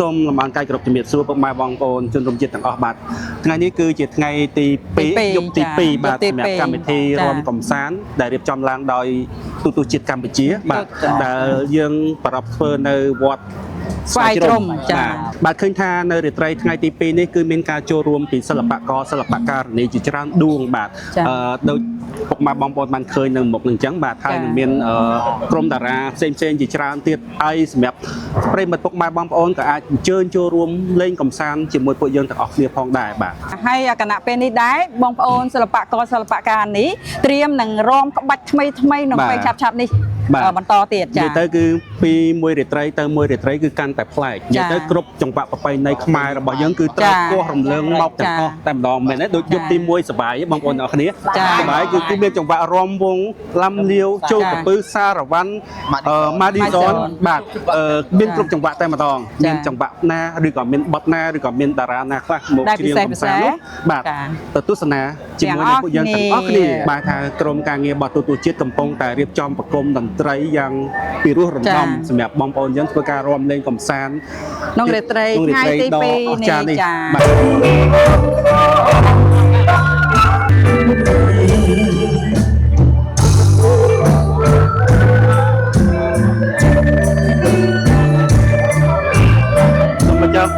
សូមលំអរកាយគោរពជំរាបសួរពុកម៉ែបងប្អូនជនរួមជាតិទាំងអស់បាទថ្ងៃនេះគឺជាថ្ងៃទី2យប់ទី2បាទសម្រាប់កម្មវិធីរួមកំសាន្តដែលរៀបចំឡើងដោយទូតជាតិកម្ពុជាបាទដែលយើងប្រារព្ធធ្វើនៅវត្តស្វាយជ្រុំចាបាទឃើញថានៅរាត្រីថ្ងៃទី2នេះគឺមានការចូលរួមពីសិល្បករសិល្បករនីជាច្រើនដួងបាទដោយពុកម៉ែបងប្អូនបានឃើញនៅមុខនឹងអញ្ចឹងបាទហើយនឹងមានក្រុមតារាផ្សេងជាច្រើនទៀតហើយសម្រាប់ប្រិយមិត្តពុកម៉ែបងប្អូនក៏អាចអញ្ជើញចូលរួមលេងកំសាន្តជាមួយពួកយើងទាំងអស់គ្នាផងដែរបាទហើយគណៈពេលនេះដែរបងប្អូនសិល្បករសិល្បករនេះត្រៀមនឹងរំក្បាច់ថ្មីក្នុងពេលឆាប់នេះបន្តទៀតចា៎និយាយទៅគឺពីមួយរាត្រីទៅមួយរាត្រីគឺកាន់តែប្លែកនិយាយទៅគ្រប់ចង្វាក់ប្រពៃណីខ្មែររបស់យើងគឺត្រូវគោះរំលើងមកទាំងអស់តែម្ដងមែនទេដូចយប់ទី1សប្បាយបងប្អូនទាំងអស់គ្នាសប្បាយគឺមានចង្វាក់រំវងឡាំលាវចូលកពើសារវ៉ាន់ម៉ាឌីសនបាទមានគ្រប់ចង្វាក់តែម្ដងមានចង្វាក់ណាឬក៏មានបទណាឬក៏មានតារាណាខ្លះមកច្រៀងកំសាន្តនោះបាទទៅទស្សនាជាមួយនឹងពួកយើងទាំងអស់គ្នាបាទថាក្រុមការងាររបស់ទូតជាតិកំពុងតែរៀបចំប្រគំតន្ត្រីយ៉ាងពីរោះរណ្ដំសម្រាប់បងប្អូនយើងធ្វើការរាំលេងកំសាន្តក្នុងរាត្រីថ្ងៃទី2នេះចាមកចុះ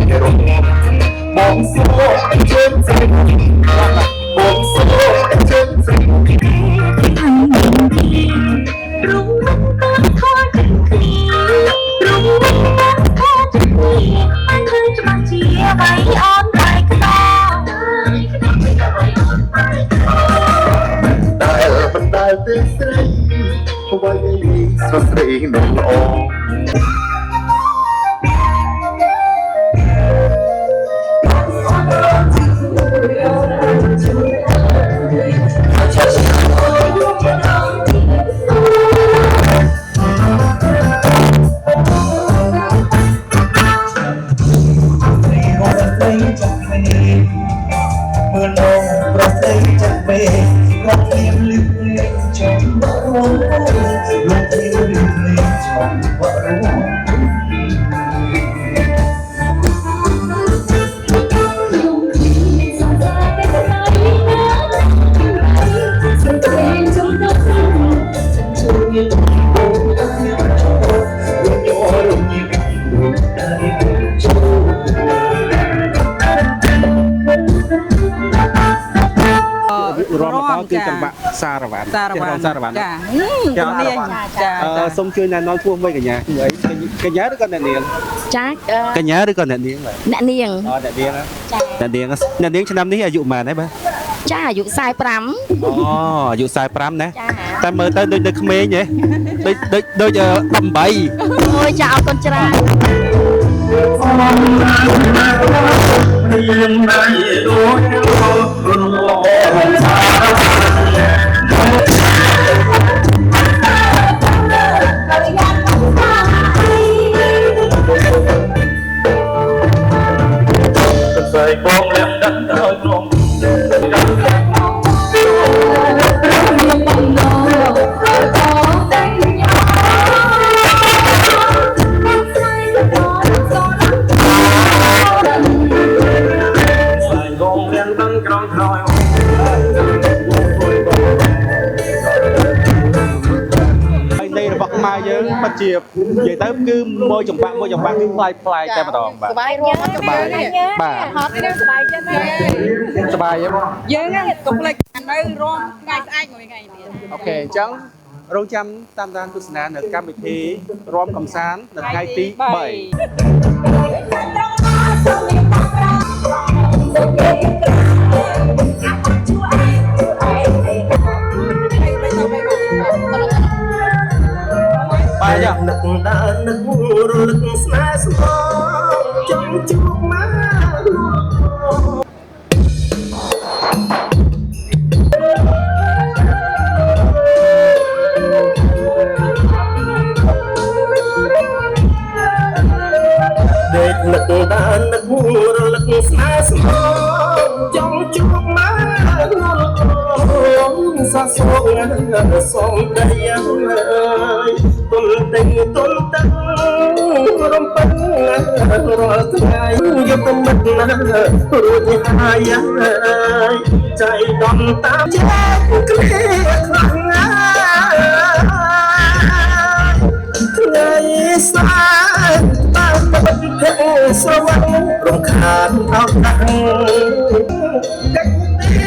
រងបងសូជើងស្រីបងសូជើងស្រីខាងនេះរុំមិនបានខកគ្នារុំមិនបានខកគ្នាមិនឃើញច្បាស់ជាអ្វីអនតែខ្នងដែលបណ្ដាលទៅស្រីអ្វីស្រស់ស្រីនឹងល្អគឺចង្វាក់សារវ៉ាន់សារវ៉ាន់ចាសូមជួយណែនាំឈ្មោះមិនកញ្ញាឈ្មោះអីកញ្ញាឬក៏អ្នកនាងចាកញ្ញាឬក៏អ្នកនាងអ្នកនាងអ្នកនាងឆ្នាំនេះអាយុប៉ុន្មានហើយបាទចាអាយុ45អាយុ45ណាតែមើលទៅដូចនៅក្មេងហ៎ដូច18អូយចាអរគុណច្រើនរៀងដៃដូចរំលងស្រីបងលះដាក់ឲ្យត្រង់របស់ខ្មែរយើងពិតជានិយាយទៅគឺមួយចង្វាក់គឺប្លែកតែម្ដងបាទសบายយើងសบายបាទហត់នេះសบายចិត្តណាសบายយើងកុំភ្លេចនៅរំថ្ងៃស្អែកមួយថ្ងៃទៀតអូខេអញ្ចឹងរងចាំតាមដានទស្សនានៅកម្មវិធីរំកំសាន្តនៅថ្ងៃទី3យ៉ានឹកដើរនឹករលឹកស្នេហ៍ស្មោចង់ជួបមកដេកនឹកដើរនឹករលឹកស្នេហ៍ស្មោចង់ជួបមកសាសងសំដីយ៉ាងទុលទិញទុលតាំងរំពឹងរាល់ថ្ងៃយកទៅមិត្តណារួចហើយចៃដំតាមចែកគ្នាខ្លាំងណាស់ថ្ងៃស្អាតតាមបិទភ័ក្រស្រវឹងរំខានអោតាំងកាច់ទី